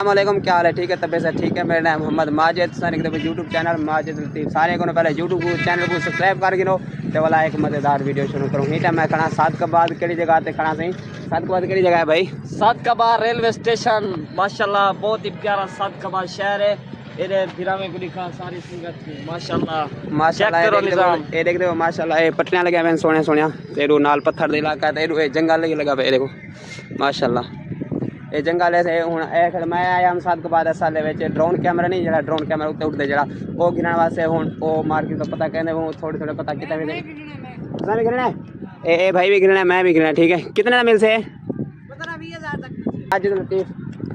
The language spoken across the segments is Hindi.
अस्सलामुअलैकुम, क्या हाल है? ठीक है, तबीयत से ठीक है। मेरा नाम मोहम्मद माजिद, सारे यूट्यूब चैनल माजिद लतीफ़। सारे को पहले यूट्यूब चैनल को सब्सक्राइब कर गिनो तो वाला एक मज़ेदार वीडियो शुरू करूँ। ही टाइम मैं खड़ा सादकाबाद केड़ी जगह ते खड़ा सही। सादकाबाद केड़ी जगह है भाई? सादकाबाद रेलवे स्टेशन माशाल्लाह बहुत ही प्यारा सादकाबाद शहर है। इधर फिरा में गुली खान सारी संगत की माशाल्लाह माशाल्लाह चेक करो निजाम। ये देख दो माशाल्लाह, ये पटरियां लगे हुए सोने सोनिया। तेरू नाल पत्थर दे इलाका ते ये जंगल लगा पे देखो माशाल्लाह। ये जंगल है हूँ एक मैं आया हम सादकाबाद साल ड्रोन कैमरा नहीं जरा ड्रोन कैमरा उत्ते उठते जरा वो गिरने वास्ते हूँ वो मार्केट का पता कहने वो थोड़े थोड़े पता कितना भी गिरना है। ए भाई भी गिरना है, मैं भी गिरना है। ठीक है, कितने का मिल से? 15-20 हज़ार माजिद लतीफ़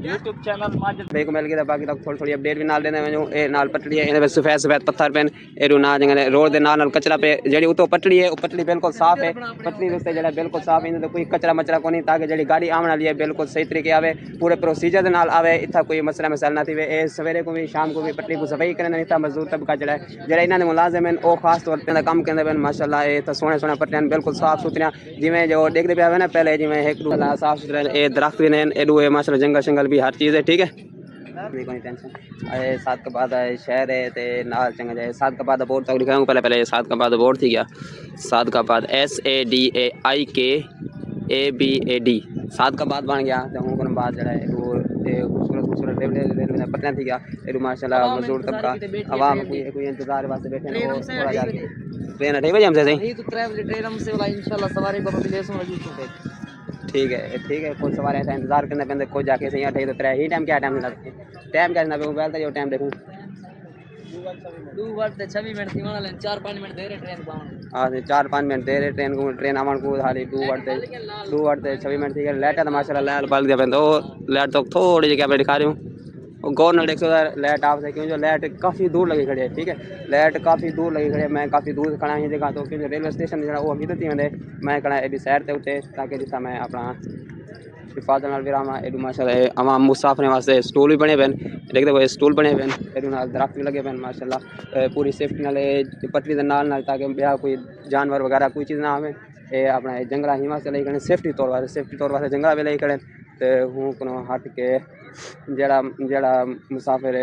यूट्यूब चैनल माजिद भाई को मिल गया। बाकी तक थोड़ी थोड़ी अपडेट भी नाल देने में ए नाल पटड़ी है इन्हें सफेद सफेद पत्थर पेन एरू ना जगह रोड के नाल कचरा पे जी उतो पटड़ी है वो पटड़ी बिल्कुल साफ है। पटड़ी उससे जरा बिल्कुल साफ है, तो कोई कचरा मचरा को नहीं, ताकि जी गाड़ी आने वाली है बिल्कुल सही तरीके आवे, पूरे प्रोसीजर के नाल आवे। इतना कोई मसला मसाल ना थी वे सवेरे को भी शाम को भी पटड़ी को सफाई करने इतना मजदूर तबका जरा जरा इन्होंने मुलाजिम हैं वो खास तौर पर काम करते हैं माशाल्लाह। ये तो सोने सोने पट्टियां बिल्कुल साफ सुथरियां जिमें जो देखते पे ना पहले जिमें एक साफ सुथरा ये दरख्त भी नहीं एडू है माशाल्लाह, जंगल शंगल भी हर चीज़ है। ठीक है, कोई टेंशन। सादकाबाद शहर है ते नाल चंगा जाए। सादकाबाद बोर्ड तक लिखा हूँ पहले पहले सादकाबाद बोर्ड थी गया सादकाबाद SADAIKABAD सादकाबाद बन गया। तो हूँ बाद जरा खूबसूरत खूबसूरत रेलवे पटना थी गया एडू माशाल्लाह। मजदूर तबका आवाम कोई इंतजार वास्ते बैठे थोड़ा जाके ट्रेन 8 बजे हमसे सही। ठीक है, कोई सवार ऐसा इंतजार करना पैंदा कोई जाके सही 8 तो 3 ही टाइम क्या टाइम टाइम क्या ना मोबाइल का जो टाइम देखूं 2:06 मिनट थी वाला 4-5 मिनट दे रहे ट्रेन को। हाँ 4-5 मिनट दे रहे ट्रेन आवन को हाली 2:06 मिनट थी। लाइट है माशाल्लाह लाइट बल दिया पैंदा वो लाइट तो थोड़ी जगह पे दिखा रही हूँ गवर्नमेंट 100 लाइट ऑफ है क्योंकि जो लाइट काफ़ी दूर लगी खड़ी है। ठीक है, लाइट काफ़ी दूर लगी खड़ी है। मैं काफ़ी दूर खड़ा ही जगह तो क्योंकि रेलवे स्टेशन जो वो अभी थी वेंदे मैं खड़ा एडी साइड ते उते ताकि जिथा मैं अपना हिफाजत नाल विरामा एडू माशाल्लाह। आवाम मुसाफिर वास्ते स्टूल भी बने पे देखते कोई स्टूल बने पे एडू नाल दरख्त भी लगे पे माशाल्लाह। पूरी सेफ्टी नाल पटरी के नाल ताकि ब्याह कोई जानवर वगैरह कोई चीज़ ना आवे। ये अपना जंगल ही वास्ते ले खड़े सेफ्टी तौर वास्ते जंगल भी ले खड़े तो हूँ को हट के जड़ा जड़ा मुसाफिर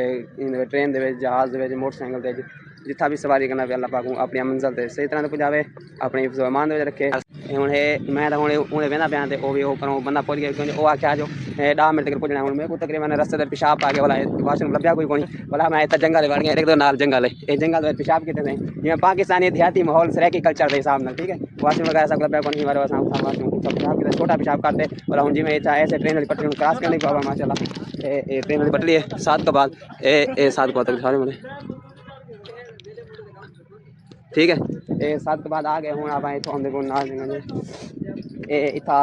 ट्रेन दे जहाज़ दे मोटरसाइकिल दे जिथा भी सवारी करना पे अल्लाह पाक अपनी मंजिल से सही तरह पहुँचावे अपनी मान दे रखे। हूँ मैं तो हूँ हूँ वेंदा पाया तो वह भी वो करूँ बंदा पहुँच गया क्योंकि वो आख्या जो 10 मिनट तक पुजना हूँ मेरे को तकरीबन रस्ते पर पेशाब आ गया वाला वाशरूम लभ्या कोई कोनी वाला मैं इतना जंगल बढ़ गया। एक दो नाल जंगल है ये जंगल पेशाब कितने थे जिम्मे पाकिस्तानी देहाती माहौल सराकी कल्चर के हिसाब से। ठीक है, वाशरूम वगैरह सब लभ्या कोनी वाशरूम सब पेशाब कितने छोटा पेशाब करते वाला हूँ जिम्मे ऐसे ट्रेन वाली पटरी क्रॉस करने की बाबा माशाल्लाह। ये ट्रेन वाली पटरी है सादकाबाद सादकाबाद तक सारे मिले। ठीक है, ये सादकाबाद आ गए हूँ आप इतों आते को ना इतना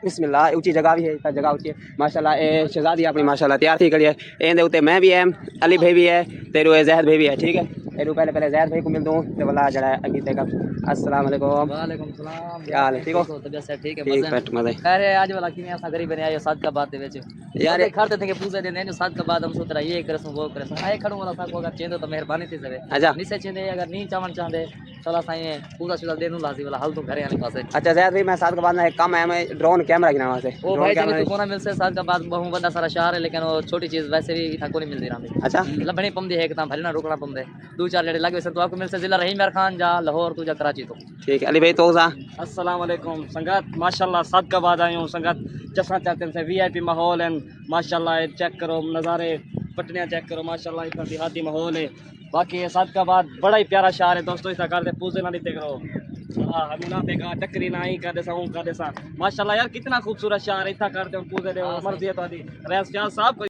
बिस्मिल्लाह ऊँची जगह भी है इतना जगह ऊँची है माशाल्लाह। ये शहजादी अपनी माशाल्लाह तैयार थी करी है इनके उत्ते मैं भी है अली भाई भी है तेरू जहद भाई भी है। ठीक है, एरू पहले जहद भाई को मिल दूँ तो वाला जरा अगी तक अस्सलाम वालेकुम। वालेकुम सलाम, क्या हाल है? ठीक हो? तबीयत से ठीक है ठीक बैठ मजे। अरे आज वाला किने ऐसा गरीब बने आयो सादकाबाद दे विच यार ये खड़ते थे कि पूछे दे ने सादकाबाद हम सोच रहा ये करसू वो करसू आए खड़ू वाला सा को अगर चेंदो तो मेहरबानी थी सवे अच्छा नीचे चेंदे अगर नहीं चावन चाहते चला साईं पूजा शुदा देनु लाजी वाला हाल तो घरे आने पासे। अच्छा जहद भाई मैं सादकाबाद में एक काम है मैं ड्रोन कैमरा गिना वहाँ से ओ भाई तभी तो कोना मिल से सादकाबाद बहुत बड़ा सारा शहर है लेकिन वो छोटी चीज वैसे भी इथा को नहीं मिलती रही। अच्छा लबणी पम दी है एकदम भरना रोकना पम दे 2-4 लेडे लगे सर तो आपको मिल से जिला रहीम यार खान जा लाहौर तुझा कराची तो। ठीक है अली भाई तो सा अस्सलाम वालेकुम संगत माशाल्लाह सादकाबाद आए हूँ संगत जैसा चाहते हैं VIP माहौल है माशाल्लाह। चेक करो नज़ारे पटनियाँ चेक करो माशाल्लाह इतना देहाती माहौल है। बाकी ये सादकाबाद बड़ा ही प्यारा शहर है दोस्तों इतना करते पूजे ना देते करो हमीना पे का टकरी ना ही कर देसा हूँ कर देसा माशाल्लाह यार कितना खूबसूरत शहर है इतना करते पूजे दे मर्जी है तो रेस साहब।